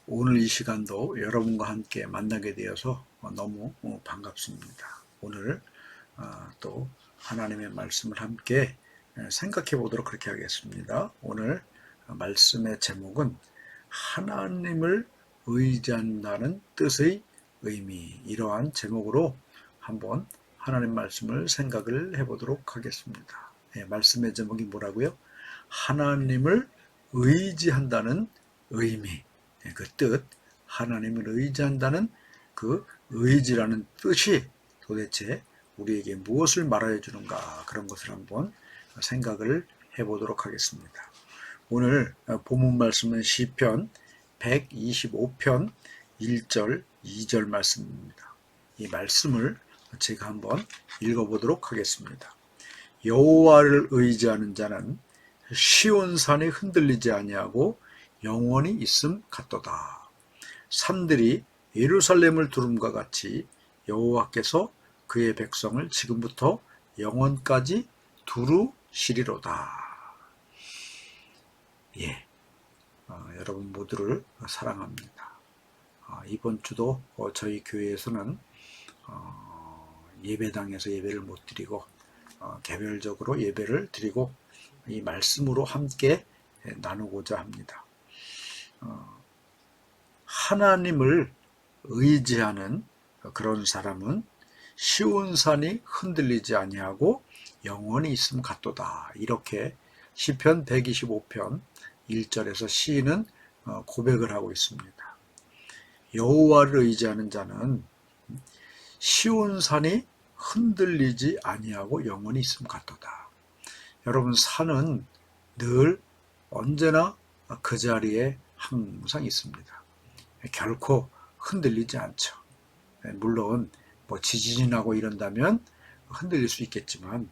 오늘 이 시간도 여러분과 함께 만나게 되어서 너무 반갑습니다. 오늘 또 하나님의 말씀을 함께 생각해 보도록 그렇게 하겠습니다. 오늘 말씀의 제목은 하나님을 의지한다는 뜻의 의미, 이러한 제목으로 한번 하나님 말씀을 생각을 해 보도록 하겠습니다. 말씀의 제목이 뭐라고요? 하나님을 의지한다는 의미, 그 뜻, 하나님을 의지한다는 그 의지라는 뜻이 도대체 우리에게 무엇을 말하여 주는가, 그런 것을 한번 생각을 해보도록 하겠습니다. 오늘 본문 말씀은 시편 125편 1절 2절 말씀입니다. 이 말씀을 제가 한번 읽어보도록 하겠습니다. 여호와를 의지하는 자는 시온산이 흔들리지 아니하고 영원히 있음 같도다. 산들이 예루살렘을 두름과 같이 여호와께서 그의 백성을 지금부터 영원까지 두루시리로다. 여러분 모두를 사랑합니다. 이번 주도 저희 교회에서는 예배당에서 예배를 못 드리고 개별적으로 예배를 드리고 이 말씀으로 함께 나누고자 합니다. 하나님을 의지하는 그런 사람은 시온산이 흔들리지 아니하고 영원히 있음 같도다. 이렇게 시편 125편 1절에서 시인은 고백을 하고 있습니다. 여호와를 의지하는 자는 시온산이 흔들리지 아니하고 영원히 있음 같도다. 여러분, 산은 늘 언제나 그 자리에 항상 있습니다. 결코 흔들리지 않죠. 물론 지진이 나고 이런다면 흔들릴 수 있겠지만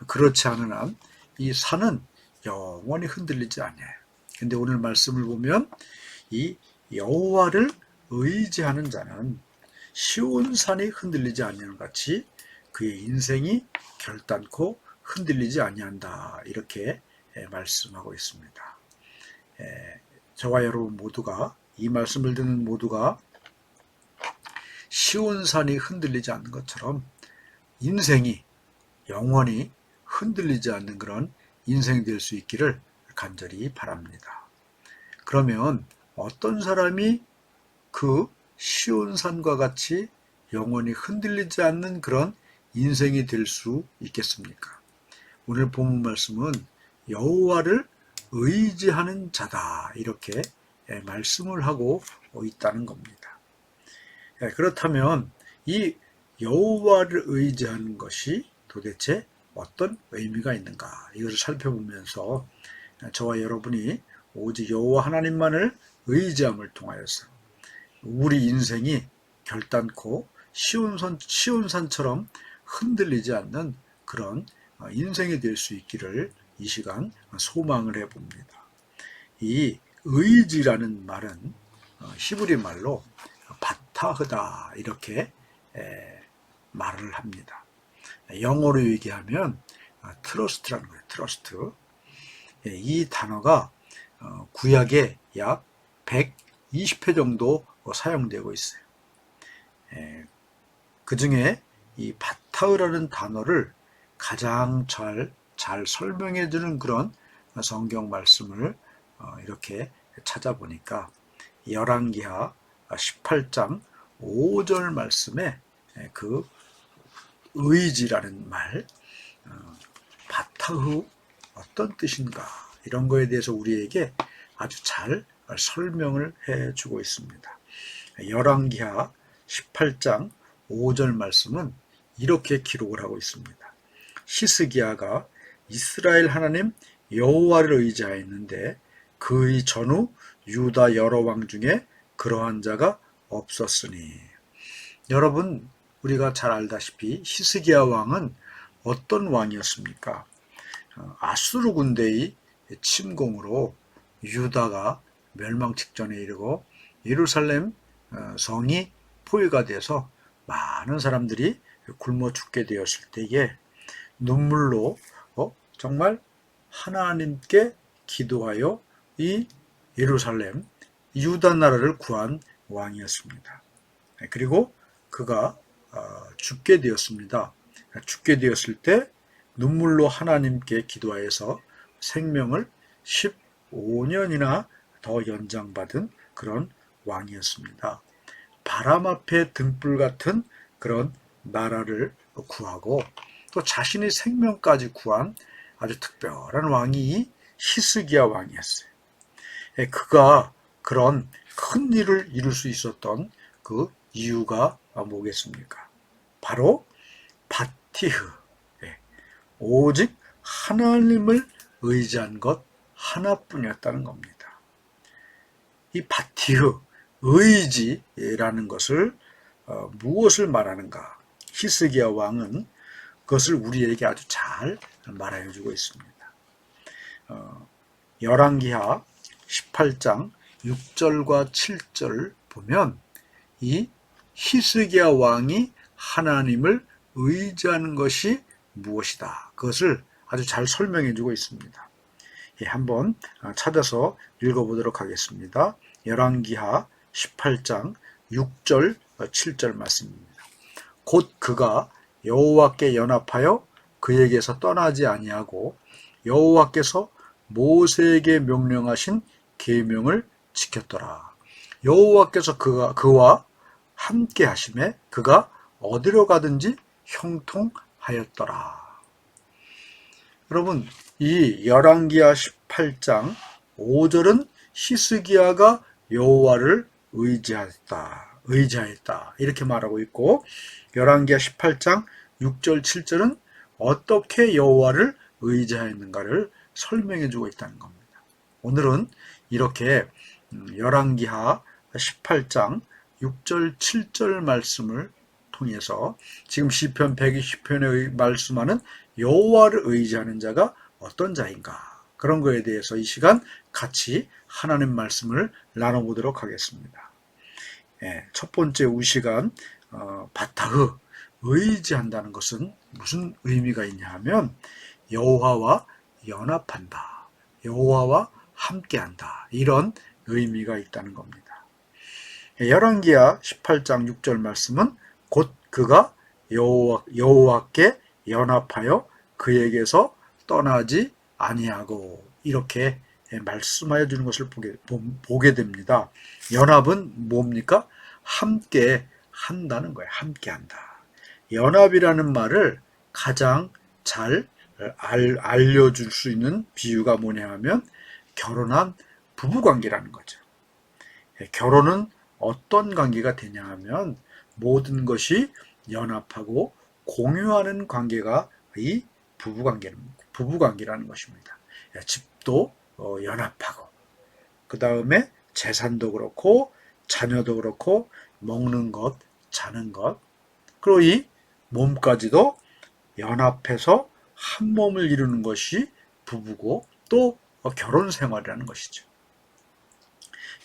그렇지 않은 한 이 산은 영원히 흔들리지 않아요. 근데 오늘 말씀을 보면 이 여호와를 의지하는 자는 시온산이 흔들리지 아니하는 같이 그의 인생이 결단코 흔들리지 아니한다, 이렇게 말씀하고 있습니다. 저와 여러분 모두가, 이 말씀을 듣는 모두가 시온산이 흔들리지 않는 것처럼 인생이 영원히 흔들리지 않는 그런 인생이 될 수 있기를 간절히 바랍니다. 그러면 어떤 사람이 그 시온산과 같이 영원히 흔들리지 않는 그런 인생이 될 수 있겠습니까? 오늘 본문 말씀은 여호와를 의지하는 자다, 이렇게 말씀을 하고 있다는 겁니다. 그렇다면 이 여호와를 의지하는 것이 도대체 어떤 의미가 있는가, 이것을 살펴보면서 저와 여러분이 오직 여호와 하나님만을 의지함을 통하여서 우리 인생이 결단코 시온산처럼 흔들리지 않는 그런 인생이 될 수 있기를 이 시간 소망을 해봅니다. 이 의지라는 말은 히브리 말로 바타흐다, 이렇게 말을 합니다. 영어로 얘기하면 트러스트라는 거예요. 트러스트. 이 단어가 구약에 약 120회 정도 사용되고 있어요. 그 중에 이 바타흐라는 단어를 가장 잘 설명해 주는 그런 성경 말씀을 이렇게 찾아보니까 열왕기하 18장 5절 말씀에 그 의지라는 말, 바타흐 어떤 뜻인가, 이런 거에 대해서 우리에게 아주 잘 설명을 해주고 있습니다. 열왕기하 18장 5절 말씀은 이렇게 기록을 하고 있습니다. 히스기야가 이스라엘 하나님 여호와를 의지하였는데 그의 전후 유다 여러 왕 중에 그러한 자가 없었으니. 여러분, 우리가 잘 알다시피 히스기야 왕은 어떤 왕이었습니까? 아수르 군대의 침공으로 유다가 멸망 직전에 이르고 예루살렘 성이 포위가 돼서 많은 사람들이 굶어 죽게 되었을 때에 눈물로 정말 하나님께 기도하여 이 예루살렘 유다 나라를 구한 왕이었습니다. 그리고 그가 죽게 되었습니다. 죽게 되었을 때 눈물로 하나님께 기도하여서 생명을 15년이나 더 연장받은 그런 왕이었습니다. 바람 앞에 등불 같은 그런 나라를 구하고 또 자신의 생명까지 구한 아주 특별한 왕이 히스기야 왕이었어요. 그가 그런 큰 일을 이룰 수 있었던 그 이유가 뭐겠습니까? 바로 바티흐, 오직 하나님을 의지한 것 하나뿐이었다는 겁니다. 이 바티흐, 의지라는 것을 무엇을 말하는가? 히스기야 왕은 그것을 우리에게 아주 잘 말하여 주고 있습니다. 열왕기하 18장 6절과 7절 보면 이 히스기야 왕이 하나님을 의지하는 것이 무엇이다. 그것을 아주 잘 설명해 주고 있습니다. 한번 찾아서 읽어보도록 하겠습니다. 열왕기하 18장 6절 7절 말씀입니다. 곧 그가 여호와께 연합하여 그에게서 떠나지 아니하고 여호와께서 모세에게 명령하신 계명을 지켰더라. 여호와께서 그와 함께 하심에 그가 어디로 가든지 형통하였더라. 여러분, 이 열왕기하 18장 5절은 히스기야가 여호와를 의지하였다 이렇게 말하고 있고, 열왕기하 18장 6절 7절은 어떻게 여호와를 의지하였는가를 설명해 주고 있다는 겁니다. 오늘은 이렇게 열왕기하 18장 6절 7절 말씀을 통해서 지금 시편 120편에 말씀하는 여호와를 의지하는 자가 어떤 자인가, 그런 거에 대해서 이 시간 같이 하나님 말씀을 나눠보도록 하겠습니다. 첫 번째 우시간 바타흐, 의지한다는 것은 무슨 의미가 있냐 하면 여호와와 연합한다, 여호와와 함께한다, 이런 의미가 있다는 겁니다. 열왕기하 18장 6절 말씀은 곧 그가 여호와께 연합하여 그에게서 떠나지 아니하고, 이렇게 말씀하여 주는 것을 보게 됩니다. 연합은 뭡니까? 함께 한다는 거예요. 함께 한다. 연합이라는 말을 가장 잘 알려줄 수 있는 비유가 뭐냐 하면 결혼한 부부관계라는 거죠. 결혼은 어떤 관계가 되냐 하면 모든 것이 연합하고 공유하는 관계가 이 부부관계라는 것입니다. 집도 연합하고, 그 다음에 재산도 그렇고 자녀도 그렇고 먹는 것, 자는 것, 그리고 이 몸까지도 연합해서 한 몸을 이루는 것이 부부고 또 결혼 생활이라는 것이죠.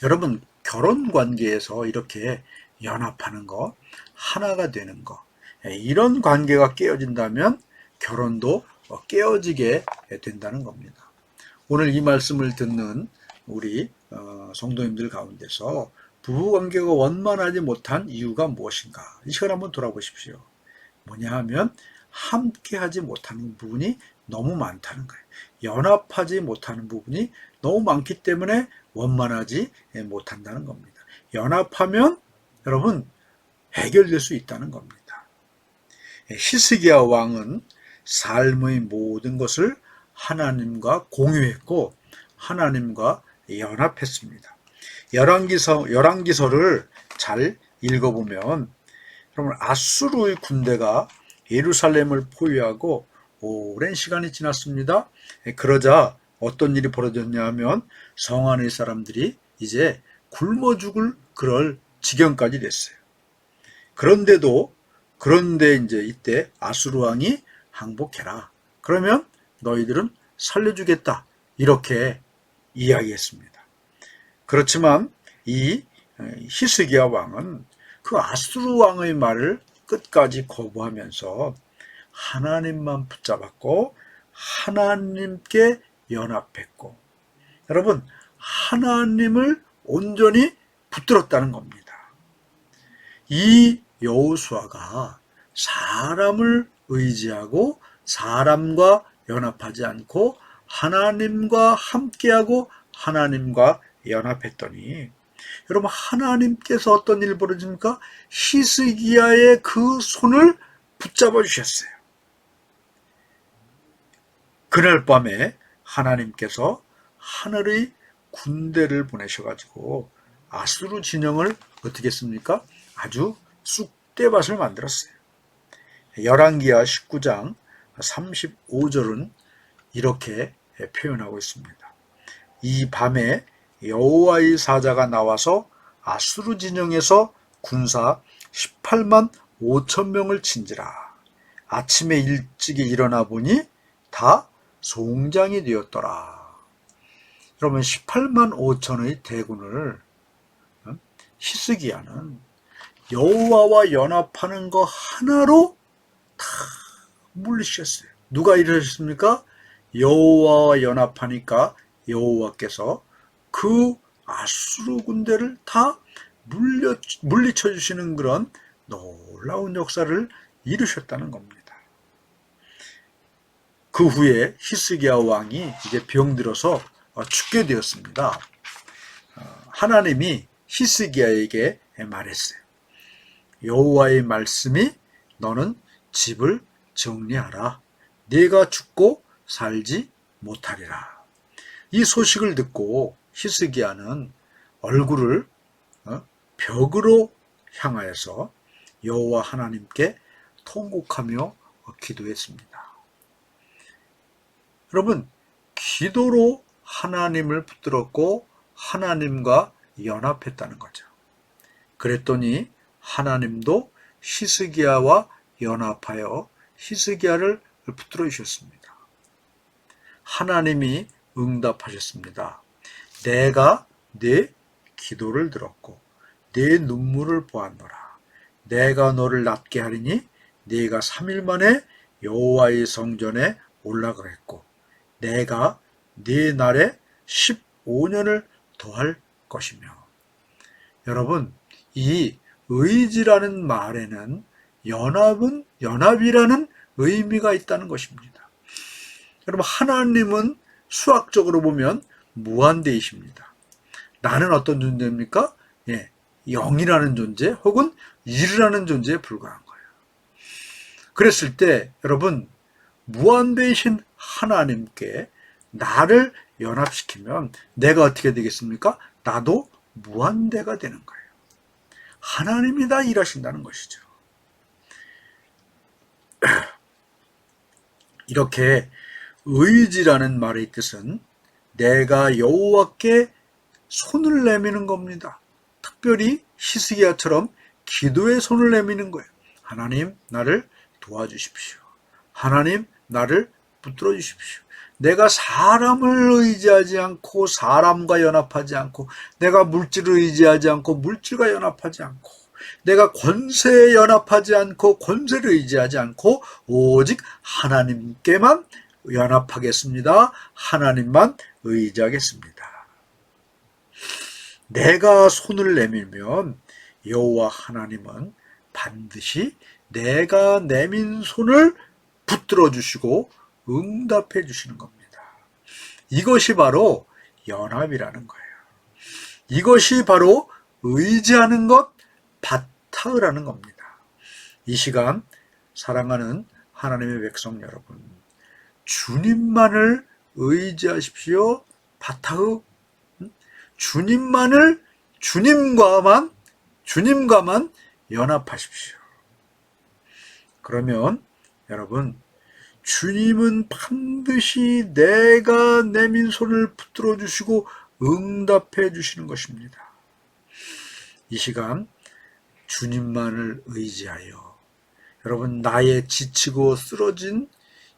여러분, 결혼 관계에서 이렇게 연합하는 것, 하나가 되는 것, 이런 관계가 깨어진다면 결혼도 깨어지게 된다는 겁니다. 오늘 이 말씀을 듣는 우리 성도님들 가운데서 부부관계가 원만하지 못한 이유가 무엇인가, 이 시간 한번 돌아보십시오. 뭐냐 하면 함께하지 못하는 부분이 너무 많다는 거예요. 연합하지 못하는 부분이 너무 많기 때문에 원만하지 못한다는 겁니다. 연합하면 여러분 해결될 수 있다는 겁니다. 히스기야 왕은 삶의 모든 것을 하나님과 공유했고 하나님과 연합했습니다. 열왕기서를 잘 읽어보면 여러분, 아수르의 군대가 예루살렘을 포위하고 오랜 시간이 지났습니다. 그러자 어떤 일이 벌어졌냐 하면 성 안의 사람들이 이제 굶어 죽을 그럴 지경까지 됐어요. 그런데 이제 이때 아수르 왕이 항복해라, 그러면 너희들은 살려주겠다, 이렇게 이야기했습니다. 그렇지만 이 히스기야 왕은 그 아수르 왕의 말을 끝까지 거부하면서 하나님만 붙잡았고 하나님께 연합했고, 여러분, 하나님을 온전히 붙들었다는 겁니다. 이 여호수아가 사람을 의지하고 사람과 연합하지 않고 하나님과 함께하고 하나님과 연합했더니, 여러분, 하나님께서 어떤 일 벌어집니까? 히스기야의 그 손을 붙잡아 주셨어요. 그날 밤에 하나님께서 하늘의 군대를 보내셔가지고 아수르 진영을 어떻게 했습니까? 아주 쑥대밭을 만들었어요. 열왕기하 19장 35절은 이렇게 표현하고 있습니다. 이 밤에 여호와의 사자가 나와서 아수르 진영에서 군사 18만 5천 명을 친지라. 아침에 일찍이 일어나 보니 다 송장이 되었더라. 그러면 18만 5천의 대군을 히스기야는 여호와와 연합하는 거 하나로 다 물리쳤어요. 누가 이러셨습니까? 여호와와 연합하니까 여호와께서 그 아수르 군대를 다 물리쳐 주시는 그런 놀라운 역사를 이루셨다는 겁니다. 그 후에 히스기야 왕이 이제 병들어서 죽게 되었습니다. 하나님이 히스기야에게 말했어요. 여호와의 말씀이 너는 집을 정리하라. 네가 죽고 살지 못하리라. 이 소식을 듣고 히스기야는 얼굴을 벽으로 향하여서 여호와 하나님께 통곡하며 기도했습니다. 여러분, 기도로 하나님을 붙들었고 하나님과 연합했다는 거죠. 그랬더니 하나님도 히스기야와 연합하여 히스기야를 붙들어 주셨습니다. 하나님이 응답하셨습니다. 내가 네 기도를 들었고 네 눈물을 보았노라. 내가 너를 낫게 하리니 네가 3일 만에 여호와의 성전에 올라가겠고 내가 네 날에 15년을 더할 것이며. 여러분, 이 의지라는 말에는 연합이라는 의미가 있다는 것입니다. 여러분, 하나님은 수학적으로 보면 무한대이십니다. 나는 어떤 존재입니까? 0이라는 존재 혹은 1이라는 존재에 불과한 거예요. 그랬을 때 여러분, 무한대이신 하나님께 나를 연합시키면 내가 어떻게 되겠습니까? 나도 무한대가 되는 거예요. 하나님이 다 일하신다는 것이죠. 이렇게 의지라는 말의 뜻은 내가 여호와께 손을 내미는 겁니다. 특별히 히스기야처럼 기도의 손을 내미는 거예요. 하나님, 나를 도와주십시오. 하나님, 나를 붙들어 주십시오. 내가 사람을 의지하지 않고 사람과 연합하지 않고 내가 물질을 의지하지 않고 물질과 연합하지 않고 내가 권세에 연합하지 않고 권세를 의지하지 않고 오직 하나님께만 연합하겠습니다. 하나님만 의지하겠습니다. 내가 손을 내밀면 여호와 하나님은 반드시 내가 내민 손을 붙들어 주시고 응답해 주시는 겁니다. 이것이 바로 연합이라는 거예요. 이것이 바로 의지하는 것, 바타흐라는 겁니다. 이 시간 사랑하는 하나님의 백성 여러분, 주님만을 의지하십시오. 바타흐. 주님과만 연합하십시오. 그러면 여러분, 주님은 반드시 내가 내민 손을 붙들어 주시고 응답해 주시는 것입니다. 이 시간 주님만을 의지하여 여러분, 나의 지치고 쓰러진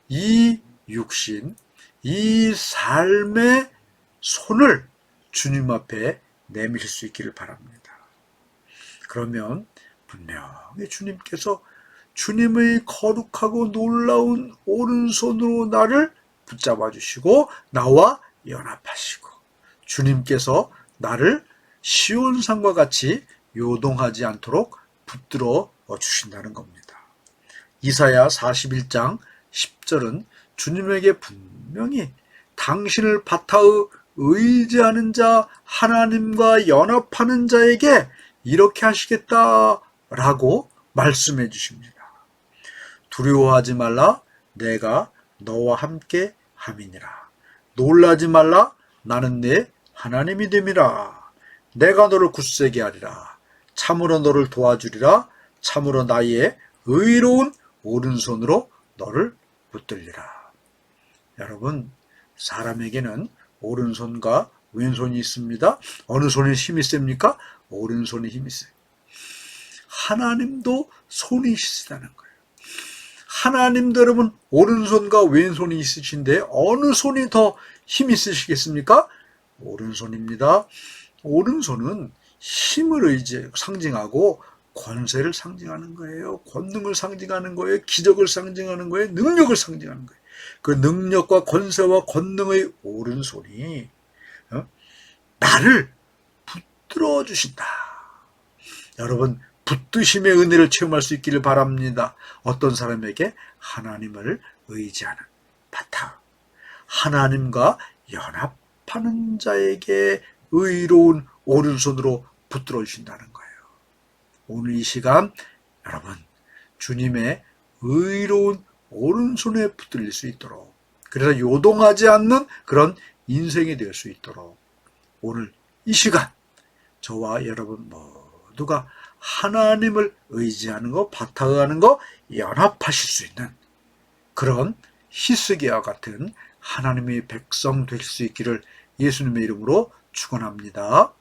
이 육신, 이 삶의 손을 주님 앞에 내밀 수 있기를 바랍니다. 그러면 분명히 주님께서 주님의 거룩하고 놀라운 오른손으로 나를 붙잡아 주시고 나와 연합하시고 주님께서 나를 시온산과 같이 요동하지 않도록 붙들어 주신다는 겁니다. 이사야 41장 10절은 주님에게 분명히 당신을 바탕의 의지하는 자 하나님과 연합하는 자에게 이렇게 하시겠다라고 말씀해 주십니다. 두려워하지 말라, 내가 너와 함께 함이니라. 놀라지 말라, 나는 네 하나님이 됨이라. 내가 너를 굳세게 하리라. 참으로 너를 도와주리라. 참으로 나의 의로운 오른손으로 너를 붙들리라. 여러분, 사람에게는 오른손과 왼손이 있습니다. 어느 손에 힘이 셉니까? 오른손에 힘이 세요. 하나님도 손이 있으시다는 거예요. 하나님도 여러분 오른손과 왼손이 있으신데 어느 손이 더 힘이 있으시겠습니까? 오른손입니다. 오른손은 힘을 상징하고 권세를 상징하는 거예요. 권능을 상징하는 거예요. 기적을 상징하는 거예요. 능력을 상징하는 거예요. 그 능력과 권세와 권능의 오른손이 나를 붙들어 주신다. 여러분, 붙드심의 은혜를 체험할 수 있기를 바랍니다. 어떤 사람에게 하나님을 의지하는 바탕, 하나님과 연합하는 자에게 의로운 오른손으로 붙들어 주신다는 거예요. 오늘 이 시간 여러분, 주님의 의로운 오른손에 붙들릴 수 있도록, 그래서 요동하지 않는 그런 인생이 될 수 있도록 오늘 이 시간 저와 여러분 모두가 하나님을 의지하는 거, 바탕하는 거, 연합하실 수 있는 그런 히스기야와 같은 하나님의 백성 될 수 있기를 예수님의 이름으로 축원합니다.